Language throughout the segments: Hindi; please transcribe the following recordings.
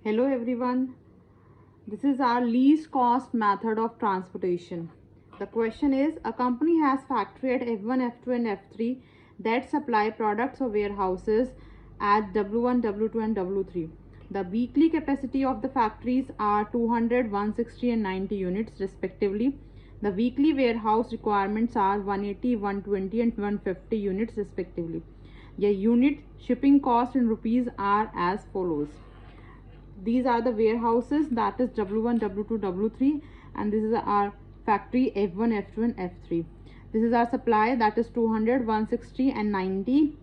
Hello everyone. This is our least cost method of transportation. The question is, a company has factory at F1, F2 and F3 that supply products or warehouses at W1, W2 and W3. The weekly capacity of the factories are 200, 160 and 90 units respectively. The weekly warehouse requirements are 180, 120 and 150 units respectively. The unit shipping cost in rupees are as follows. These are the warehouses, that is W1, W2, W3, and this is our factory F1, F2 and F3. This is our supply, that is 200, 160 and 90,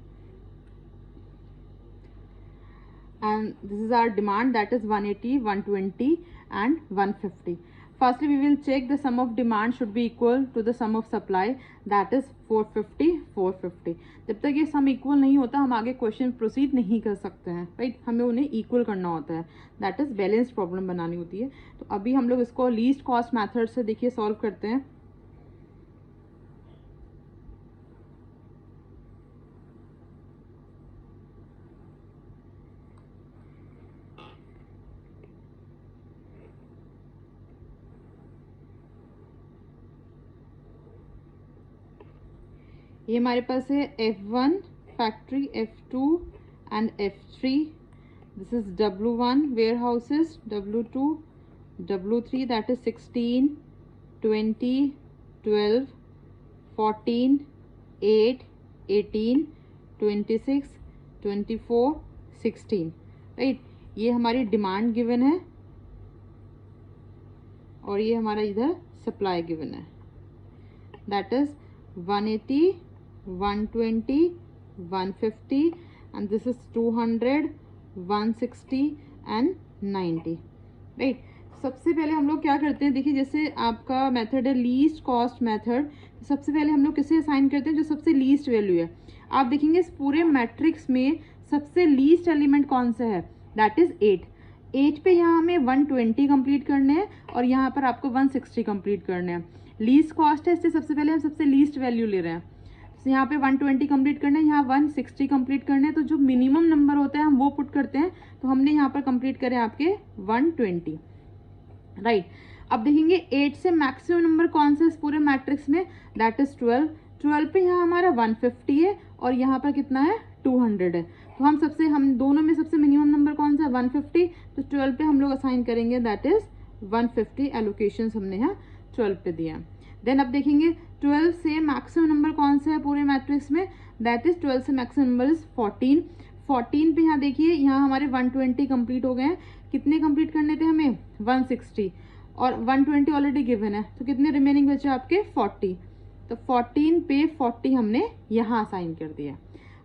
and this is our demand, that is 180, 120 and 150. Firstly, we will check the sum of demand should be equal to the sum of supply, that is 450, 450. जब तक ये सम इक्वल नहीं होता हम आगे क्वेश्चन प्रोसीड नहीं कर सकते हैं, राइट. हमें उन्हें इक्वल करना होता है, दैट इज बैलेंस्ड प्रॉब्लम बनानी होती है. तो अभी हम लोग इसको लीस्ट कॉस्ट मेथड से देखिए सॉल्व करते हैं. ये हमारे पास है F1 factory, F2 and F3. This is W1 warehouses, W2, W3, that is 16, 20, 12, 14, 8, 18, 26, 24, 16, right. ये हमारी डिमांड गिवन है और ये हमारा इधर सप्लाई गिवन है, that is 180, 120, 150 and this is 200, 160 and 90, right. सबसे पहले हम लोग क्या करते हैं, देखिए जैसे आपका मेथड है लीस्ट कॉस्ट मेथड, सबसे पहले हम लोग किसे असाइन करते हैं, जो सबसे लीस्ट वैल्यू है. आप देखेंगे इस पूरे मैट्रिक्स में सबसे लीस्ट एलिमेंट कौन सा है, दैट इज 8. 8 पे यहाँ हमें 120 कंप्लीट करने हैं और यहाँ पर आपको 160 कंप्लीट करने हैं. लीस्ट कॉस्ट है, इससे सबसे पहले हम सबसे लीस्ट वैल्यू ले रहे हैं. तो यहाँ पे 120 कंप्लीट करना है, यहाँ 160 कंप्लीट करना है. तो जो मिनिमम नंबर होता है हम वो पुट करते हैं. तो हमने यहाँ पर कंप्लीट करे आपके 120, राइट. अब देखेंगे 8 से मैक्सिमम नंबर कौन सा है इस पूरे मैट्रिक्स में, दैट इज 12. 12 पे यहाँ हमारा 150 है और यहाँ पर कितना है 200 है. तो हम दोनों में सबसे मिनिमम नंबर कौन सा है 150. तो 12 पे हम लोग असाइन करेंगे, दैट इज 150. एलोकेशन हमने यहाँ 12 पे दिया. देन अब देखेंगे 12 से मैक्सिमम नंबर कौन सा है पूरे मैट्रिक्स में, दैट इज 12 से मैक्सिमम नंबर इज 14. 14 पे यहाँ देखिए यहाँ हमारे 120 कंप्लीट हो गए हैं. कितने कंप्लीट करने थे हमें 160 और 120 ऑलरेडी गिवन है. तो कितने रिमेनिंग बचे आपके 40. तो 14 पे 40 हमने यहाँ असाइन कर दिया.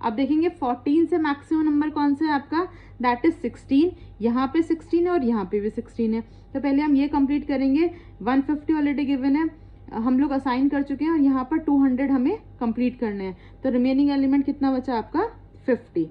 अब देखेंगे 14 से मैक्सिमम नंबर कौन सा है आपका, दैट इज 16. यहाँ पे 16 है और यहाँ पे भी 16 है. तो पहले हम ये कंप्लीट करेंगे. 150 ऑलरेडी गिवन है, हम लोग असाइन कर चुके हैं और यहाँ पर 200 हमें कंप्लीट करने हैं. तो रिमेनिंग एलिमेंट कितना बचा आपका 50.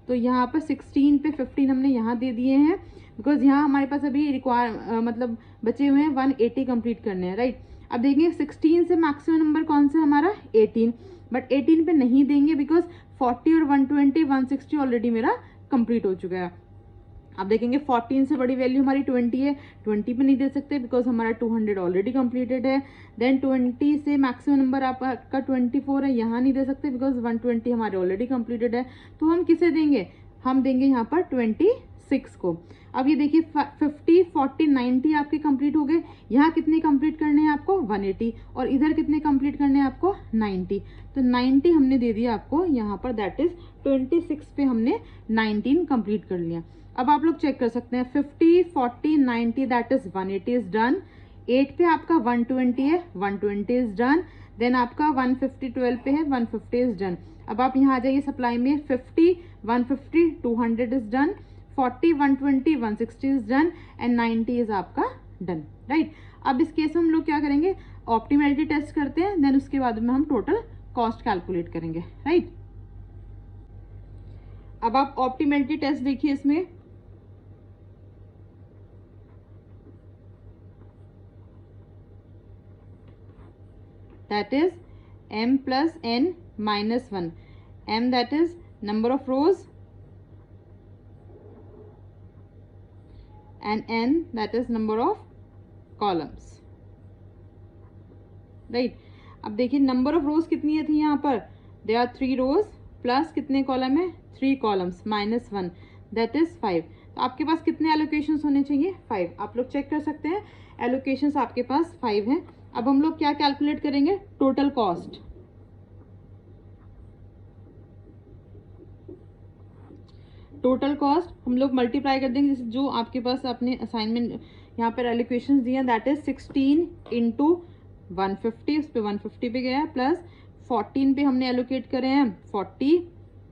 तो यहाँ पर 16 पे 15 हमने यहाँ दे दिए हैं, बिकॉज यहाँ हमारे पास अभी मतलब बचे हुए हैं 180 कंप्लीट करने हैं, राइट. अब देखेंगे 16 से मैक्सिमम नंबर कौन सा है हमारा 18, बट 18 पे नहीं देंगे बिकॉज 40 और 120, 160 ऑलरेडी मेरा कंप्लीट हो चुका है. अब देखेंगे 14 से बड़ी वैल्यू हमारी 20 है, 20 पे नहीं दे सकते बिकॉज हमारा 200 ऑलरेडी कंप्लीटेड है. देन 20 से मैक्सिमम नंबर आपका 24 है, यहाँ नहीं दे सकते बिकॉज 120 हमारे ऑलरेडी कंप्लीटेड है. तो हम किसे देंगे, हम देंगे यहाँ पर 26 को. अब ये देखिए 50, 40, 90 आपके कंप्लीट हो गए. यहाँ कितने कंप्लीट करने हैं आपको 180 और इधर कितने कंप्लीट करने हैं आपको 90. तो 90 हमने दे दिया आपको यहाँ पर, दैट इज 26 पे हमने 19 कंप्लीट कर लिया. अब आप लोग चेक कर सकते हैं 50, 40, 90 दैट इज 180 इज डन. 8 पे आपका 120 है, 120 इज डन. देन आपका 150 12 पे है, 150 इज डन. अब आप यहाँ आ जाइए सप्लाई में 50, 150, 200 is done. 40, 120, 160 is done and 90 is आपका डन, राइट. अब इस केस में हम लोग क्या करेंगे, ऑप्टिमैलिटी टेस्ट करते हैं, देन उसके बाद में हम टोटल कॉस्ट कैलकुलेट करेंगे, राइट. अब आप ऑप्टिमैलिटी टेस्ट देखिए इसमें. that is m plus n minus 1. m that is number of rows, and n that is number of columns, right. अब देखिए नंबर ऑफ रोज कितनी है थी यहाँ पर, दे आर 3 रोज प्लस कितने कॉलम है 3 कॉलम्स माइनस 1 दैट इज 5। तो आपके पास कितने एलोकेशंस होने चाहिए 5। आप लोग चेक कर सकते हैं एलोकेशंस आपके पास 5 हैं। अब हम लोग क्या कैलकुलेट करेंगे, टोटल कॉस्ट। टोटल कॉस्ट हम लोग मल्टीप्लाई कर देंगे, जो आपके पास अपने असाइनमेंट यहाँ पर एलोकेशंस दिए हैं दैट इज 16 इंटू 150, उस पर 150 पे गया, प्लस 14 पे हमने एलोकेट करे हैं 40,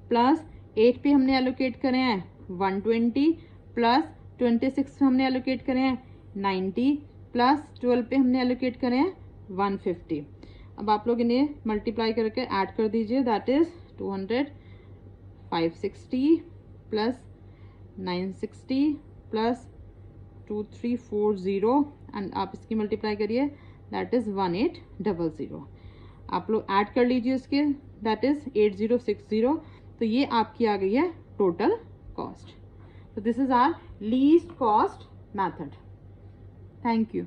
प्लस 8 पे हमने एलोकेट करे हैं 120, प्लस 26 पे हमने एलोकेट करे हैं 90, प्लस 12 पे हमने एलोकेट करे हैं 150। अब आप लोग इन्हें मल्टीप्लाई करके ऐड कर दीजिए that is 200, 560 plus 960 plus 2340 and आप इसकी मल्टीप्लाई करिए दैट इज 1800। आप लोग ऐड कर लीजिए इसके दैट इज 8060। तो ये आपकी आ गई है टोटल कॉस्ट। तो this is our least cost method. Thank you.